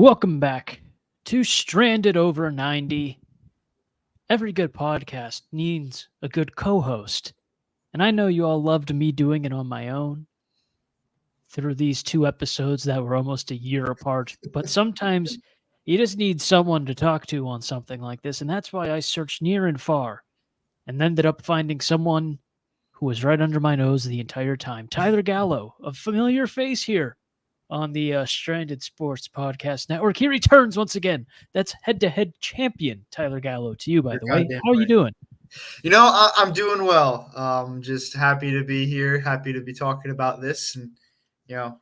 Welcome back to Stranded Over 90. Every good podcast needs a good co host. And I know you all loved me doing it on my own through these two episodes that were almost a year apart. But sometimes you just need someone to talk to on something like this. And that's why I searched near and far and ended up finding someone who was right under my nose the entire time. Tyler Gallo, a familiar face here on the Stranded Sports Podcast Network. He returns once again. That's head-to-head champion Tyler Gallo to you, by You're the way. goddamn How are you right. doing? I'm doing well. Just happy to be here, happy to be talking about this, and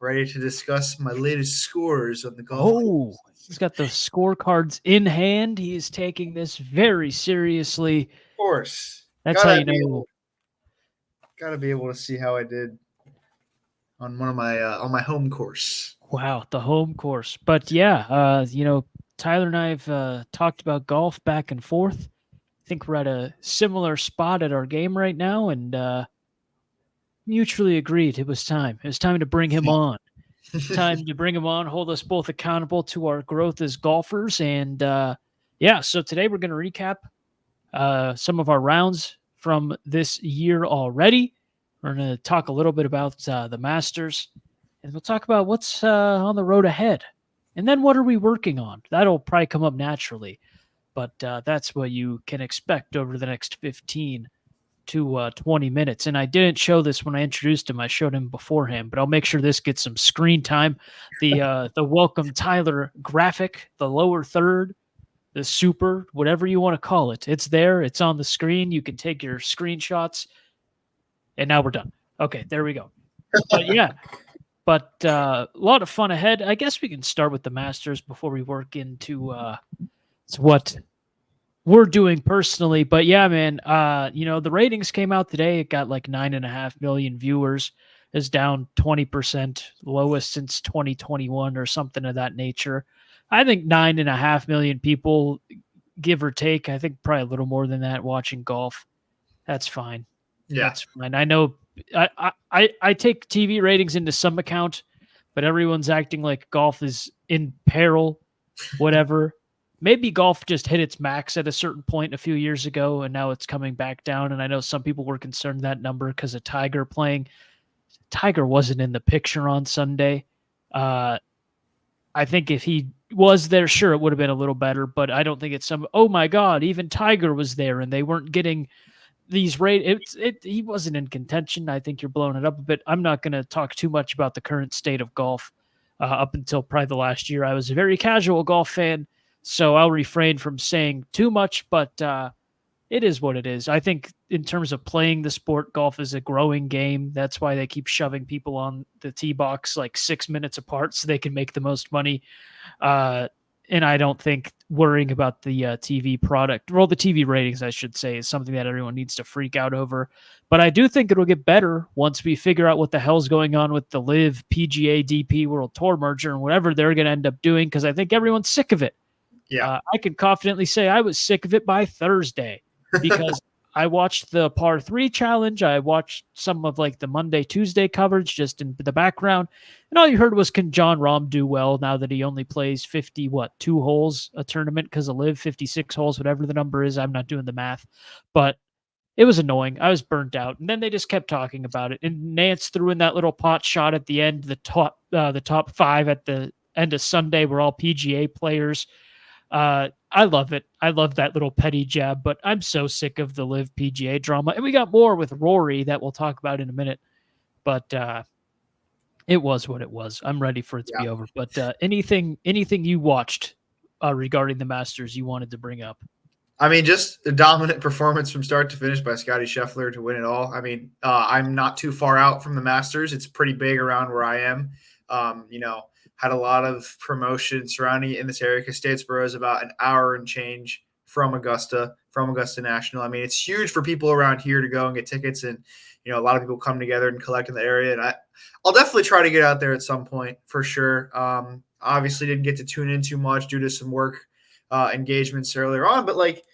ready to discuss my latest scores on the golf Oh, he's got the scorecards in hand. He is taking this very seriously. course. That's how Gotta you be know. able, gotta be able to see how I did on one of my on my home course. Wow, the home course. But yeah, Tyler and I have talked about golf back and forth. I think we're at a similar spot at our game right now, and mutually agreed it was time. It was time to bring him on. Time to bring him on, hold us both accountable to our growth as golfers. And so today we're going to recap some of our rounds from this year already. We're going to talk a little bit about the Masters, and we'll talk about what's on the road ahead. And then what are we working on? That'll probably come up naturally, but that's what you can expect over the next 15 to 20 minutes. And I didn't show this when I introduced him. I showed him beforehand, but I'll make sure this gets some screen time. The welcome Tyler graphic, the lower third, the super, whatever you want to call it. It's there. It's on the screen. You can take your screenshots. And now we're done. Okay, there we go. But yeah, a lot of fun ahead. I guess we can start with the Masters before we work into what we're doing personally. But yeah, man, the ratings came out today. It got like 9.5 million viewers. Is down 20%, lowest since 2021 or something of that nature. I think 9.5 million people, give or take. I think probably a little more than that watching golf. That's fine. Yeah, That's fine. I know I take TV ratings into some account, but everyone's acting like golf is in peril, whatever. Maybe golf just hit its max at a certain point a few years ago, and now it's coming back down. And I know some people were concerned that number because of Tiger playing. Tiger wasn't in the picture on Sunday. I think if he was there, sure, it would have been a little better, but I don't think it's some, oh my God, even Tiger was there and they weren't getting these he wasn't in contention. I think you're blowing it up a bit. I'm not going to talk too much about the current state of golf. Up until probably the last year, I was a very casual golf fan, so I'll refrain from saying too much, but it is what it is. I think in terms of playing the sport, golf is a growing game. That's why they keep shoving people on the tee box like 6 minutes apart so they can make the most money. And I don't think worrying about the TV product, well, the TV ratings, I should say, is something that everyone needs to freak out over. But I do think it'll get better once we figure out what the hell's going on with the Live PGA DP World Tour merger and whatever they're going to end up doing, because I think everyone's sick of it. yeah. I can confidently say I was sick of it by Thursday because I watched the par 3 challenge. I watched some of like the Monday, Tuesday coverage just in the background. And all you heard was, can John Rahm do well now that he only plays 2 holes a tournament because of Live, 56 holes, whatever the number is. I'm not doing the math, but it was annoying. I was burnt out. And then they just kept talking about it. And Nance threw in that little pot shot at the end. The top 5 at the end of Sunday were all PGA players. I love it. I love that little petty jab, but I'm so sick of the Live PGA drama. And we got more with Rory that we'll talk about in a minute. But it was what it was. I'm ready for it to be over. But anything you watched regarding the Masters you wanted to bring up? I mean, just a dominant performance from start to finish by Scottie Scheffler to win it all. I mean, I'm not too far out from the Masters. It's pretty big around where I am. Had a lot of promotion surrounding it in this area because Statesboro is about an hour and change from Augusta National. I mean, it's huge for people around here to go and get tickets, and a lot of people come together and collect in the area. And I'll definitely try to get out there at some point for sure. Obviously, didn't get to tune in too much due to some work engagements earlier on, but like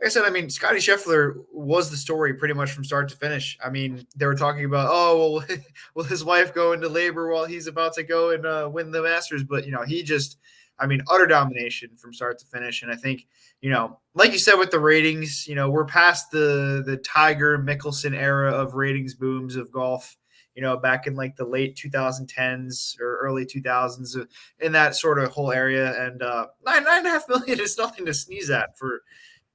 I said, I mean, Scottie Scheffler was the story pretty much from start to finish. I mean, they were talking about, oh, well, will his wife go into labor while he's about to go and win the Masters? But, he just, I mean, utter domination from start to finish. And I think, like you said with the ratings, we're past the Tiger Mickelson era of ratings booms of golf. Back in like the late 2010s or early 2000s, in that sort of whole area, and 9.5 million is nothing to sneeze at for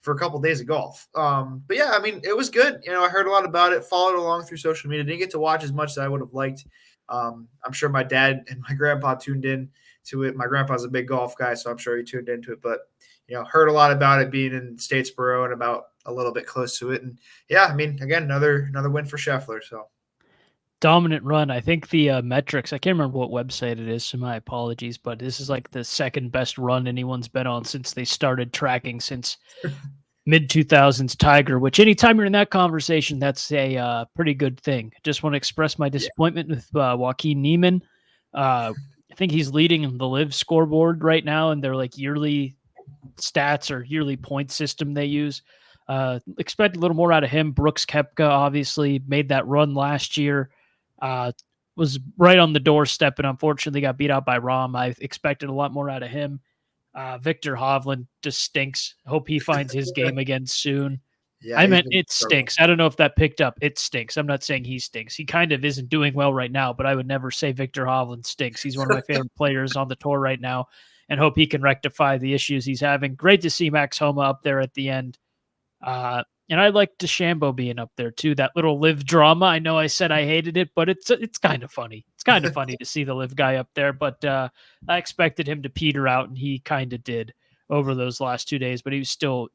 a couple of days of golf. But yeah, I mean, it was good. I heard a lot about it, followed along through social media. Didn't get to watch as much as I would have liked. I'm sure my dad and my grandpa tuned in to it. My grandpa's a big golf guy, so I'm sure he tuned into it. But heard a lot about it being in Statesboro and about a little bit close to it. And yeah, I mean, again, another win for Scheffler. So dominant run. I think the metrics, I can't remember what website it is, so my apologies, but this is like the second best run anyone's been on since they started tracking since mid 2000s Tiger, which anytime you're in that conversation, that's a pretty good thing. Just want to express my disappointment with Joaquin Niemann. I think he's leading the Live scoreboard right now, and they're like yearly stats or yearly point system they use. Expect a little more out of him. Brooks Koepka obviously made that run last year. Was right on the doorstep and unfortunately got beat out by Rahm. I expected a lot more out of him. Viktor Hovland just stinks. Hope he finds his game again soon. Yeah, I meant it stinks. I don't know if that picked up. It stinks. I'm not saying he stinks. He kind of isn't doing well right now, but I would never say Viktor Hovland stinks. He's one of my favorite players on the tour right now and hope he can rectify the issues he's having. Great to see Max Homa up there at the end. And I like DeChambeau being up there too. That little Live drama. I know I said I hated it, but it's kind of funny. It's kind of funny to see the Live guy up there. But I expected him to peter out, and he kind of did over those last 2 days. But he was still,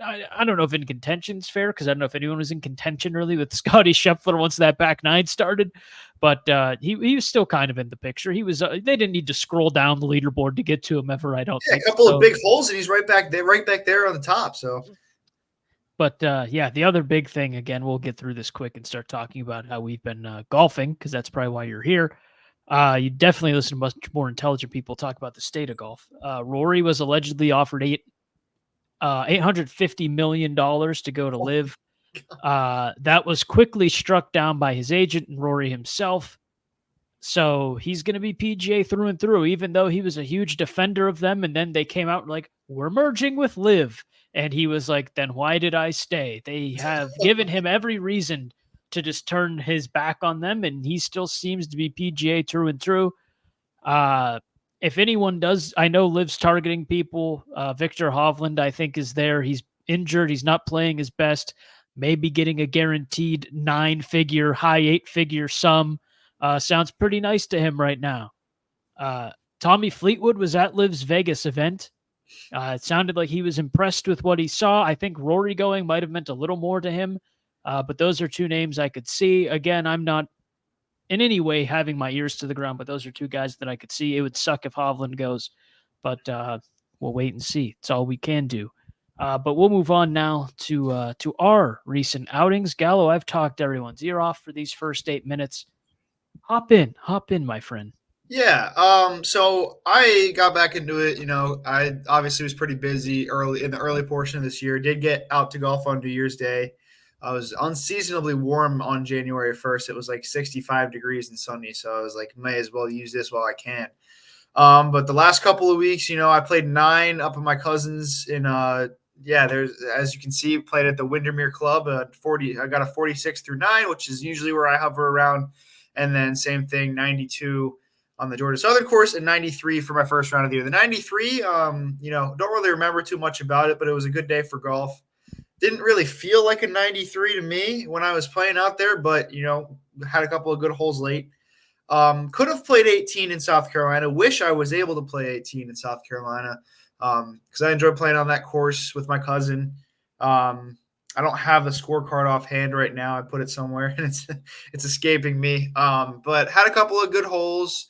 I don't know if in contention's fair because I don't know if anyone was in contention really with Scotty Scheffler once that back nine started. But he was still kind of in the picture. He was. They didn't need to scroll down the leaderboard to get to him ever. I don't think. A couple of big holes, and he's right back there on the top. So. But yeah, the other big thing, again, we'll get through this quick and start talking about how we've been golfing, because that's probably why you're here. You definitely listen to much more intelligent people talk about the state of golf. Rory was allegedly offered $850 million to go to Live. That was quickly struck down by his agent and Rory himself. So he's going to be PGA through and through, even though he was a huge defender of them. And then they came out like, we're merging with Live. And he was like, then why did I stay? They have given him every reason to just turn his back on them. And he still seems to be PGA through and through. If anyone does, I know Liv's targeting people. Viktor Hovland, I think, is there. He's injured. He's not playing his best. Maybe getting a guaranteed 9-figure, high 8-figure sum. Sounds pretty nice to him right now. Tommy Fleetwood was at Liv's Vegas event. It sounded like he was impressed with what he saw. I think Rory going might have meant a little more to him, but those are two names I could see. Again, I'm not in any way having my ears to the ground, but those are two guys that I could see. It would suck if Hovland goes, but we'll wait and see. It's all we can do. But we'll move on now to our recent outings. Gallo, I've talked everyone's ear off for these first 8 minutes. Hop in, my friend. Yeah. So I got back into it. I obviously was pretty busy in the early portion of this year. Did get out to golf on New Year's Day. I was unseasonably warm on January 1st. It was like 65 degrees and sunny. So I was like, may as well use this while I can. But the last couple of weeks, I played 9 up at my cousin's in, there's, as you can see, played at the Windermere Club. I got a 46 through 9, which is usually where I hover around. And then same thing, 92 on the Georgia Southern course and 93 for my first round of the year. The 93, don't really remember too much about it, but it was a good day for golf. Didn't really feel like a 93 to me when I was playing out there, but, had a couple of good holes late. Could have played 18 in South Carolina. Wish I was able to play 18 in South Carolina because I enjoyed playing on that course with my cousin. I don't have the scorecard offhand right now. I put it somewhere and it's escaping me. But had a couple of good holes.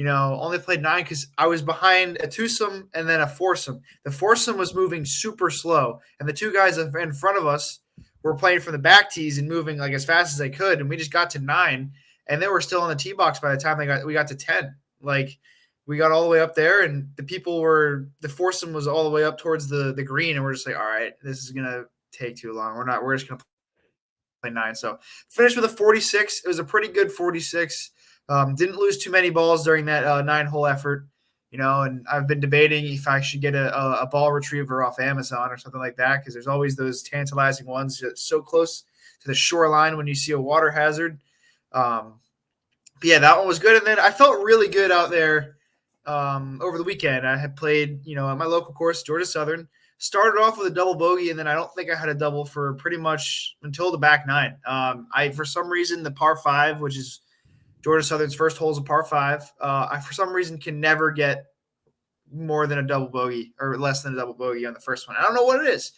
Only played 9 because I was behind a twosome and then a foursome. The foursome was moving super slow, and the two guys in front of us were playing from the back tees and moving like as fast as they could. And we just got to 9, and they were still on the tee box by the time we got to 10. Like we got all the way up there, and the foursome was all the way up towards the green, and we're just like, all right, this is gonna take too long. We're just gonna play 9. So finished with a 46. It was a pretty good 46. Didn't lose too many balls during that 9-hole effort. And I've been debating if I should get a ball retriever off Amazon or something like that, because there's always those tantalizing ones that's so close to the shoreline when you see a water hazard. But yeah, that one was good. And then I felt really good out there over the weekend. I had played, at my local course, Georgia Southern. Started off with a double bogey, and then I don't think I had a double for pretty much until the back nine. For some reason, the par five, which is Georgia Southern's first hole, is a par five. I, for some reason, can never get more than a double bogey or less than a double bogey on the first one. I don't know what it is.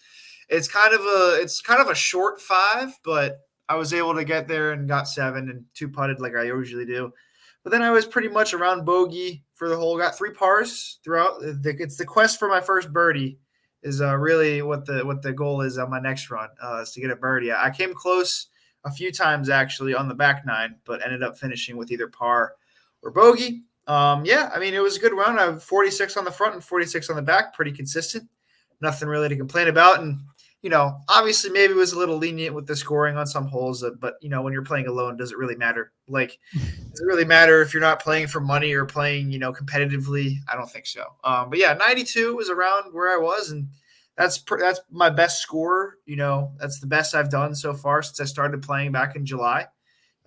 It's kind of a short five, but I was able to get there and got 7 and 2 putted like I usually do. But then I was pretty much around bogey for the hole. Got 3 pars throughout. It's the quest for my first birdie is really what the goal is on my next run, is to get a birdie. I came close a few times actually on the back nine, but ended up finishing with either par or bogey. It was a good run. I have 46 on the front and 46 on the back, pretty consistent. Nothing really to complain about. And, obviously maybe it was a little lenient with the scoring on some holes, but, when you're playing alone, does it really matter? Like, does it really matter if you're not playing for money or playing, competitively? I don't think so. But yeah, 92 was around where I was, and that's my best score. That's the best I've done so far since I started playing back in July.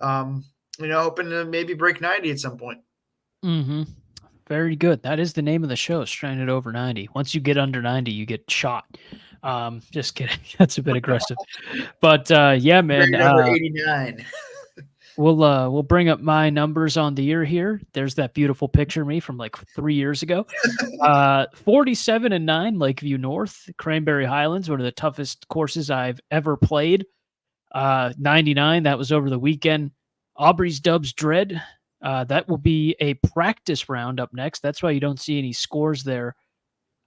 Hoping to maybe break 90 at some point. Mm-hmm. Very good. That is the name of the show, Stranded Over 90. Once you get under 90, you get shot. Just kidding. That's a bit aggressive. But yeah, man. Number 89. We'll bring up my numbers on the year here. There's that beautiful picture of me from like 3 years ago. 47-9, Lakeview North, Cranberry Highlands, one of the toughest courses I've ever played. 99, that was over the weekend. Aubrey's Dubs Dread. That will be a practice round up next. That's why you don't see any scores there.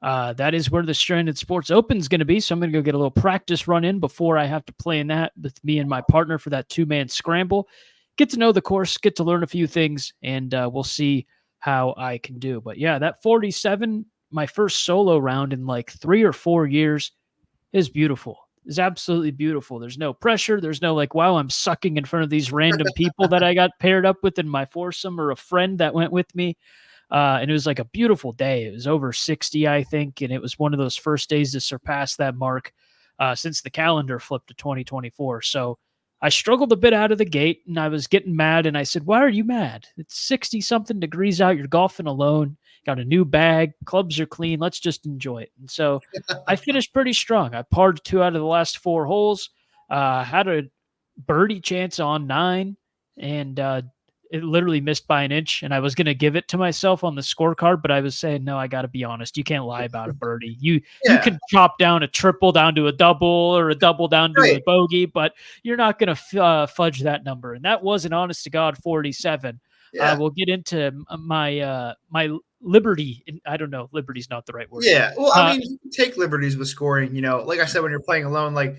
That is where the Stranded Sports Open is going to be. So I'm going to go get a little practice run in before I have to play in that with me and my partner for that 2-man scramble. Get to know the course, get to learn a few things, and we'll see how I can do. But yeah, that 47, my first solo round in like 3 or 4 years, is beautiful. Is absolutely beautiful. There's no pressure. There's no like, wow, I'm sucking in front of these random people that I got paired up with in my foursome, or a friend that went with me. And it was like a beautiful day. It was over 60, I think. And it was one of those first days to surpass that mark since the calendar flipped to 2024. So I struggled a bit out of the gate, and I was getting mad. And I said, why are you mad? It's 60 something degrees out. You're golfing alone. Got a new bag. Clubs are clean. Let's just enjoy it. And so I finished pretty strong. I parred 2 out of the last 4 holes. Had a birdie chance on 9, and it literally missed by an inch. And I was going to give it to myself on the scorecard, but I was saying, no, I got to be honest. You can't lie about a birdie. You can chop down a triple down to a double, or a double down to a bogey, but you're not going to fudge that number. And that was an honest to God 47. We'll get into my liberty. I don't know. Liberty's not the right word. Yeah. Well, you can take liberties with scoring, like I said, when you're playing alone, like,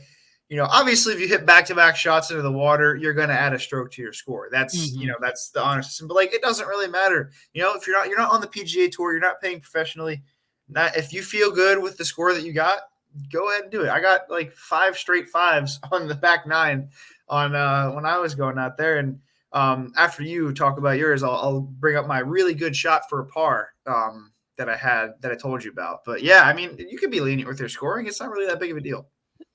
obviously if you hit back-to-back shots into the water, you're going to add a stroke to your score. That's, that's the honest system. But like, it doesn't really matter. If you're not on the PGA Tour, you're not paying professionally. If you feel good with the score that you got, go ahead and do it. I got like 5 straight 5s on the back 9 on when I was going out there. And after you talk about yours, I'll bring up my really good shot for a par that I told you about. But yeah, you can be lenient with your scoring. It's not really that big of a deal.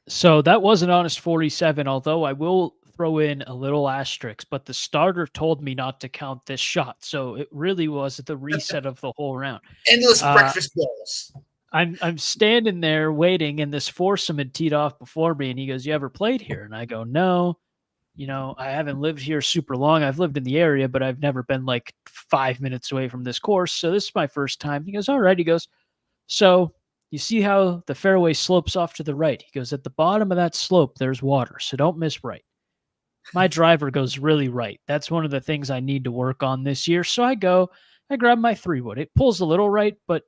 So that was an honest 47, although I will throw in a little asterisk, but the starter told me not to count this shot. So it really was the reset of the whole round. Endless breakfast balls. I'm standing there waiting, and this foursome had teed off before me, and he goes, you ever played here? And I go, no. I haven't lived here super long. I've lived in the area, but I've never been like 5 minutes away from this course. So this is my first time. He goes, all right. He goes, so you see how the fairway slopes off to the right? He goes, at the bottom of that slope, there's water. So don't miss right. My driver goes really right. That's one of the things I need to work on this year. So I grab my 3-wood. It pulls a little right, but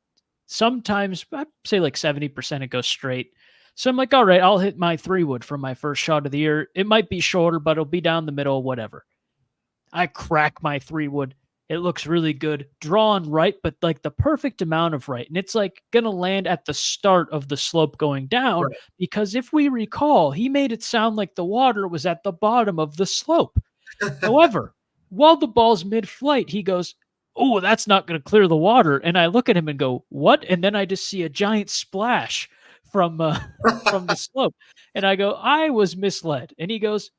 sometimes I'd say like 70% it goes straight. So I'm like, all right, I'll hit my 3-wood for my first shot of the year. It might be shorter, but it'll be down the middle, whatever. I crack my 3-wood. It looks really good. Drawn right, but like the perfect amount of right. And it's like going to land at the start of the slope going down, right? Because if we recall, he made it sound like the water was at the bottom of the slope. However, while the ball's mid-flight, he goes, oh, that's not going to clear the water. And I look at him and go, what? And then I just see a giant splash from from the slope. And I go, I was misled. And he goes,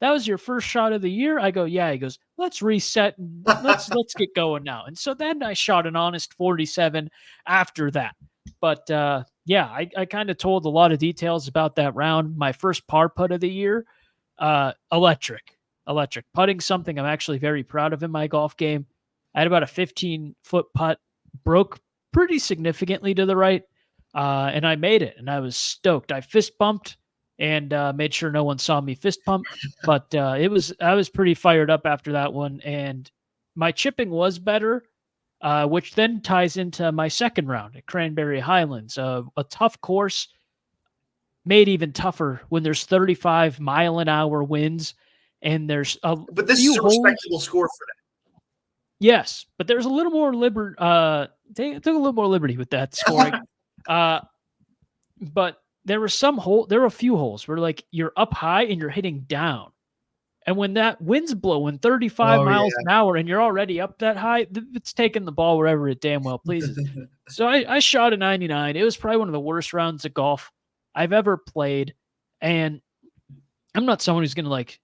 that was your first shot of the year? I go, yeah. He goes, let's reset and let's get going now. And so then I shot an honest 47 after that. But yeah, I kind of told a lot of details about that round. My first par putt of the year, electric. Putting something I'm actually very proud of in my golf game. I had about a 15-foot putt, broke pretty significantly to the right, and I made it, and I was stoked. I fist bumped and made sure no one saw me fist pump, but I was pretty fired up after that one, and my chipping was better, which then ties into my second round at Cranberry Highlands, a tough course, made even tougher when there's 35-mile-an-hour winds, and there's a But this few is a holes. respectable score for that. Yes, but there's a little more took a little more liberty with that scoring. But there were a few holes where like you're up high and you're hitting down. And when that wind's blowing 35 Oh, miles an hour and you're already up that high, it's taking the ball wherever it damn well pleases. So I shot a 99. It was probably one of the worst rounds of golf I've ever played. And I'm not someone who's going to like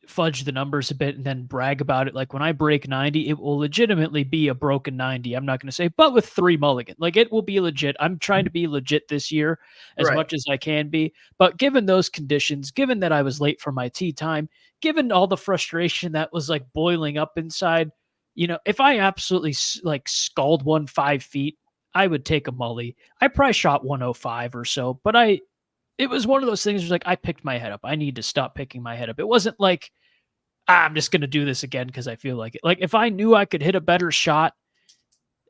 fudge the numbers a bit and then brag about it. Like when I break 90, it will legitimately be a broken 90. I'm not going to say, but with 3 mulligan, like it will be legit. I'm trying to be legit this year as Right. much as I can be. But given those conditions, given that I was late for my tee time, given all the frustration that was like boiling up inside, you know, if I absolutely like scald one 5 feet, I would take a mully. I probably shot 105 or so, but it was one of those things where like I picked my head up. I need to stop picking my head up. It wasn't like I'm just going to do this again because I feel like it. Like if I knew I could hit a better shot,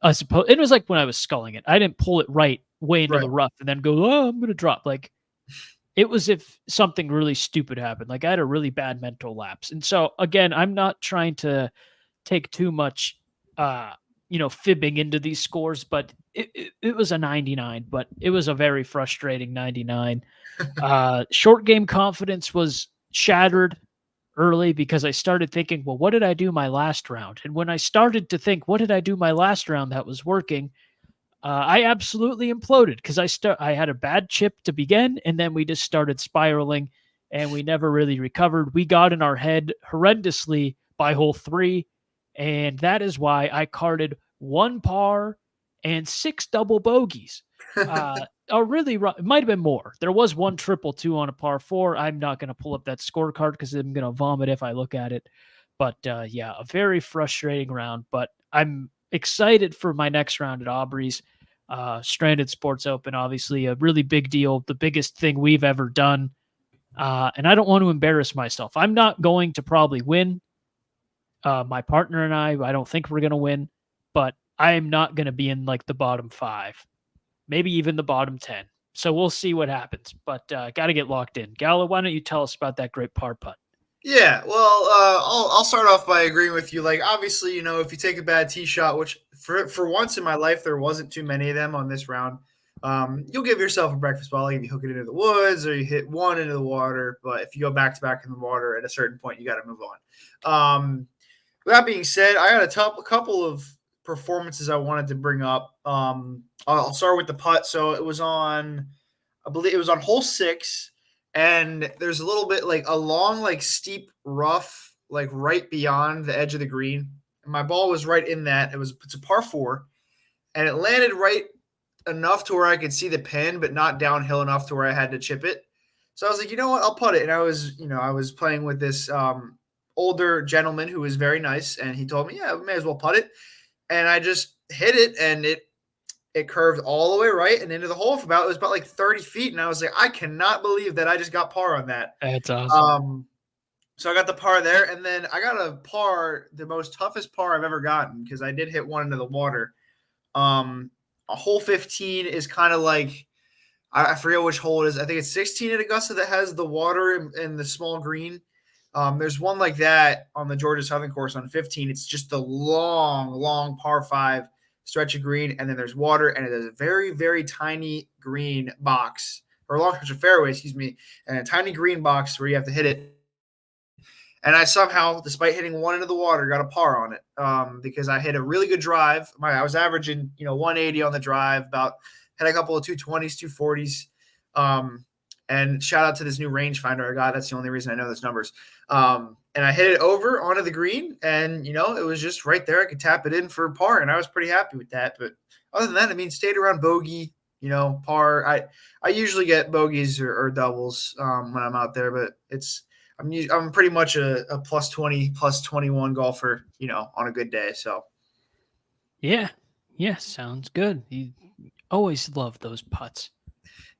I suppose it was like when I was sculling it. I didn't pull it way into the rough and then go, oh, I'm going to drop. Like it was if something really stupid happened. Like I had a really bad mental lapse. And so again, I'm not trying to take too much, fibbing into these scores, but it was a 99, but it was a very frustrating 99. Short game confidence was shattered early because I started thinking, well, what did I do my last round? And when I started to think, what did I do my last round that was working? I absolutely imploded because I had a bad chip to begin, and then we just started spiraling, and we never really recovered. We got in our head horrendously by hole 3, and that is why I carded 1 par and 6 double bogeys. It might have been more. There was 1 triple 2 on a par 4. I'm not going to pull up that scorecard because I'm going to vomit if I look at it. But yeah, a very frustrating round. But I'm excited for my next round at Aubrey's. Stranded Sports Open, obviously a really big deal, the biggest thing we've ever done. And I don't want to embarrass myself. I'm not going to probably win. My partner and I don't think we're going to win, but I am not going to be in like the bottom 5, maybe even the bottom 10. So we'll see what happens, but got to get locked in. Gallo, why don't you tell us about that great par putt? Yeah, well, I'll start off by agreeing with you. Like, obviously, you know, if you take a bad tee shot, which for once in my life there wasn't too many of them on this round, you'll give yourself a breakfast ball. Like if you hook it into the woods or you hit one into the water. But if you go back to back in the water, at a certain point, you got to move on. With that being said, I got a couple of performances I wanted to bring up. I'll start with the putt. So it was on, I believe it was on hole 6. And there's a little bit like a long, like steep rough, like right beyond the edge of the green. And my ball was right in that. It's a par 4, and it landed right enough to where I could see the pin, but not downhill enough to where I had to chip it. So I was like, you know what, I'll putt it. And I was playing with this older gentleman who was very nice, and he told me, yeah, we may as well putt it. And I just hit it, and it curved all the way right and into the hole it was about like 30 feet. And I was like, I cannot believe that I just got par on that. That's awesome. So I got the par there. And then I got a par, the most toughest par I've ever gotten, because I did hit one into the water. A hole 15 is kind of like, I forget which hole it is. I think it's 16 at Augusta that has the water and the small green. There's one like that on the Georgia Southern course on 15. It's just the long par 5 stretch of green, and then there's water, and it is a very, very tiny green box, or a long stretch of fairway, excuse me, and a tiny green box where you have to hit it. And I somehow, despite hitting one into the water, got a par on it because I hit a really good drive. I was averaging 180 on the drive, about had a couple of 220s, 240s. And shout out to this new rangefinder I got. That's the only reason I know those numbers. And I hit it over onto the green, and it was just right there. I could tap it in for par, and I was pretty happy with that. But other than that, I mean, stayed around bogey, par. I usually get bogeys or doubles when I'm out there, but I'm pretty much a plus 20, plus 21 golfer, on a good day. So Yeah. Yeah. Sounds good. You always love those putts.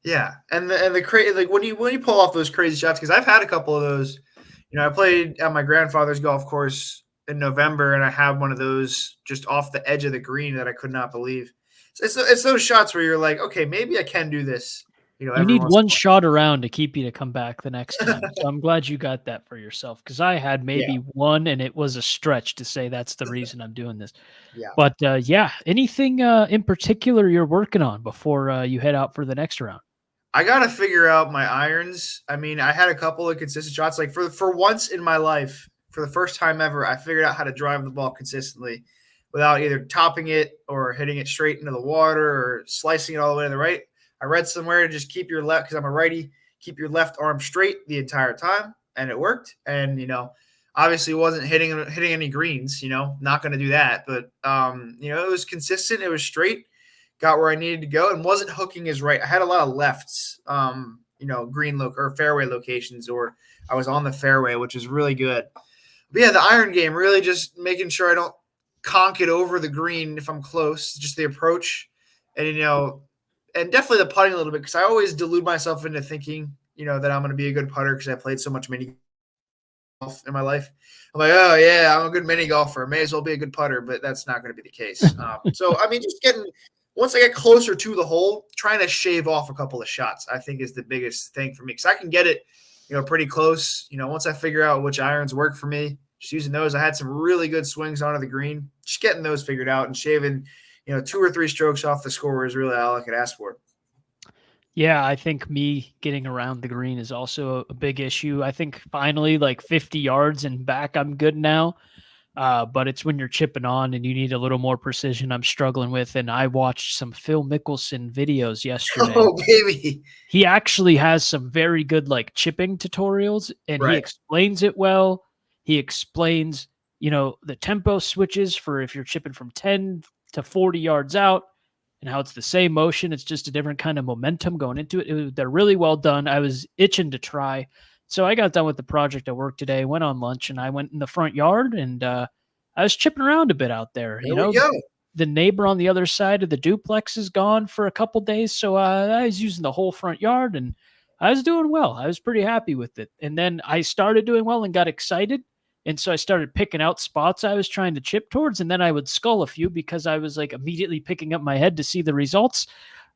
yeah, and the crazy, like when you pull off those crazy shots, because I've had a couple of those. I played at my grandfather's golf course in November, and I had one of those just off the edge of the green that I could not believe. It's those shots where you're like, okay, maybe I can do this. You every need once in a one while. shot around to keep you to come back the next time. So I'm glad you got that for yourself, because I had maybe Yeah. one, and it was a stretch to say that's the reason I'm doing this. Yeah. But yeah, anything in particular you're working on before you head out for the next round? I gotta figure out my irons. I mean, I had a couple of consistent shots. Like for once in my life, for the first time ever, I figured out how to drive the ball consistently without either topping it or hitting it straight into the water or slicing it all the way to the right. I read somewhere to just keep your left, because I'm a righty, keep your left arm straight the entire time, and it worked. And obviously wasn't hitting any greens. Not going to do that, but it was consistent. It was straight. Got where I needed to go and wasn't hooking as right. I had a lot of lefts, green or fairway locations, or I was on the fairway, which is really good. But yeah, the iron game, really just making sure I don't conk it over the green if I'm close, just the approach, and and definitely the putting a little bit, because I always delude myself into thinking, that I'm going to be a good putter because I played so much mini golf in my life. I'm like, oh yeah, I'm a good mini golfer. May as well be a good putter, but that's not going to be the case. So I mean, just once I get closer to the hole, trying to shave off a couple of shots, I think is the biggest thing for me, because I can get it, pretty close. Once I figure out which irons work for me, just using those. I had some really good swings onto the green. Just getting those figured out and shaving, 2 or 3 strokes off the score is really all I could ask for. Yeah, I think me getting around the green is also a big issue. I think finally, like 50 yards and back, I'm good now. But it's when you're chipping on and you need a little more precision I'm struggling with. And I watched some Phil Mickelson videos yesterday. Oh, baby. He actually has some very good like chipping tutorials, and he Right. explains it well. He explains, the tempo switches for if you're chipping from 10 to 40 yards out, and how it's the same motion. It's just a different kind of momentum going into it. They're really well done. I was itching to try. So I got done with the project at work today, went on lunch, and I went in the front yard, and I was chipping around a bit out there. There we go. The neighbor on the other side of the duplex is gone for a couple days, so I was using the whole front yard, and I was doing well. I was pretty happy with it. And then I started doing well and got excited, and so I started picking out spots I was trying to chip towards, and then I would skull a few because I was like immediately picking up my head to see the results.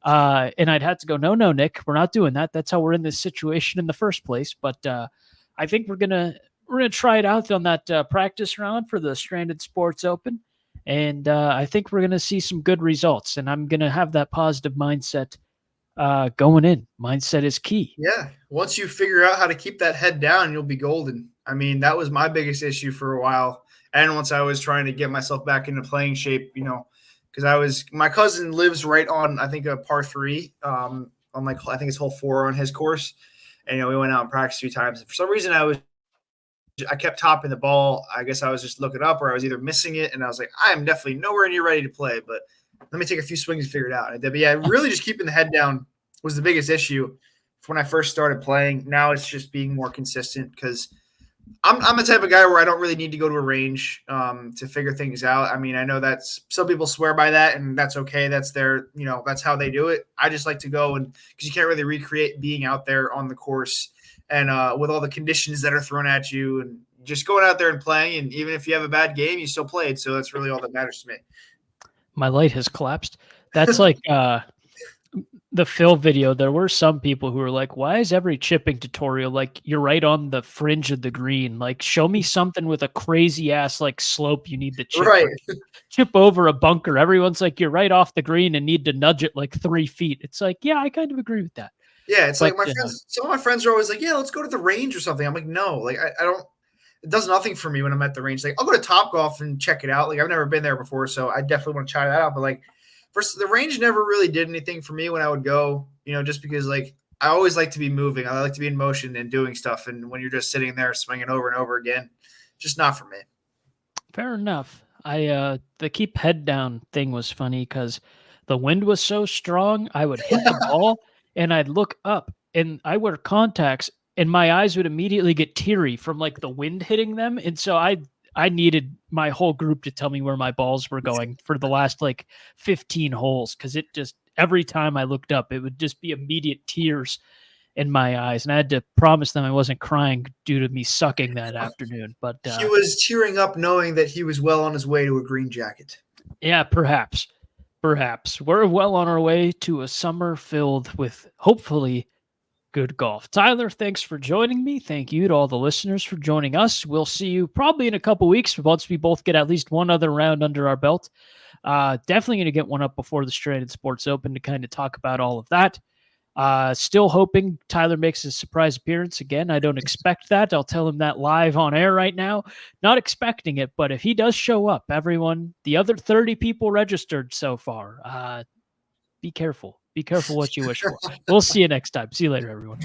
And I'd had to go, no, Nick, we're not doing that. That's how we're in this situation in the first place. But I think we're gonna try it out on that practice round for the Stranded Sports Open, and I think we're gonna see some good results. And I'm gonna have that positive mindset going in. Mindset is key. Yeah. Once you figure out how to keep that head down, you'll be golden. I mean, that was my biggest issue for a while. And once I was trying to get myself back into playing shape, because my cousin lives right on, I think, a par 3 on like, I think it's hole 4 on his course. And, we went out and practiced 2 times. And for some reason, I kept topping the ball. I guess I was just looking up, or I was either missing it. And I was like, I am definitely nowhere near ready to play, but let me take a few swings and figure it out. But yeah, really just keeping the head down was the biggest issue when I first started playing. Now it's just being more consistent, because I'm the type of guy where I don't really need to go to a range to figure things out. I mean, I know that's some people swear by that, and that's okay. That's their, that's how they do it. I just like to go, and because you can't really recreate being out there on the course and with all the conditions that are thrown at you, and just going out there and playing. And even if you have a bad game, you still played. So that's really all that matters to me. My light has collapsed. That's like the Phil video. There were some people who were like, why is every chipping tutorial like you're right on the fringe of the green? Like, show me something with a crazy ass like slope you need to chip, Right. chip over a bunker. Everyone's like, you're right off the green and need to nudge it like 3 feet. It's like, yeah, I kind of agree with that. Yeah, it's like my friends. Some of my friends are always like, "Yeah, let's go to the range or something." I'm like, "No, like I don't." it does nothing for me when I'm at the range. Like I'll go to Topgolf and check it out. Like I've never been there before, so I definitely want to try that out. But like first, the range never really did anything for me when I would go, just because like I always like to be moving. I like to be in motion and doing stuff. And when you're just sitting there swinging over and over again, just not for me. Fair enough. The keep head down thing was funny because the wind was so strong. I would hit the ball and I'd look up, and I wear contacts, and my eyes would immediately get teary from like the wind hitting them. And so I needed my whole group to tell me where my balls were going for the last like 15 holes, because it just every time I looked up, it would just be immediate tears in my eyes, and I had to promise them I wasn't crying due to me sucking that afternoon. But he was tearing up knowing that he was well on his way to a green jacket. Yeah, perhaps we're well on our way to a summer filled with hopefully good golf. Tyler, thanks for joining me. Thank you to all the listeners for joining us. We'll see you probably in a couple weeks once we both get at least one other round under our belt. Definitely going to get one up before the Stranded Sports Open to kind of talk about all of that. Still hoping Tyler makes a surprise appearance again. I don't expect that. I'll tell him that live on air right now. Not expecting it, but if he does show up, everyone, the other 30 people registered so far, be careful. Be careful what you wish for. We'll see you next time. See you later, everyone.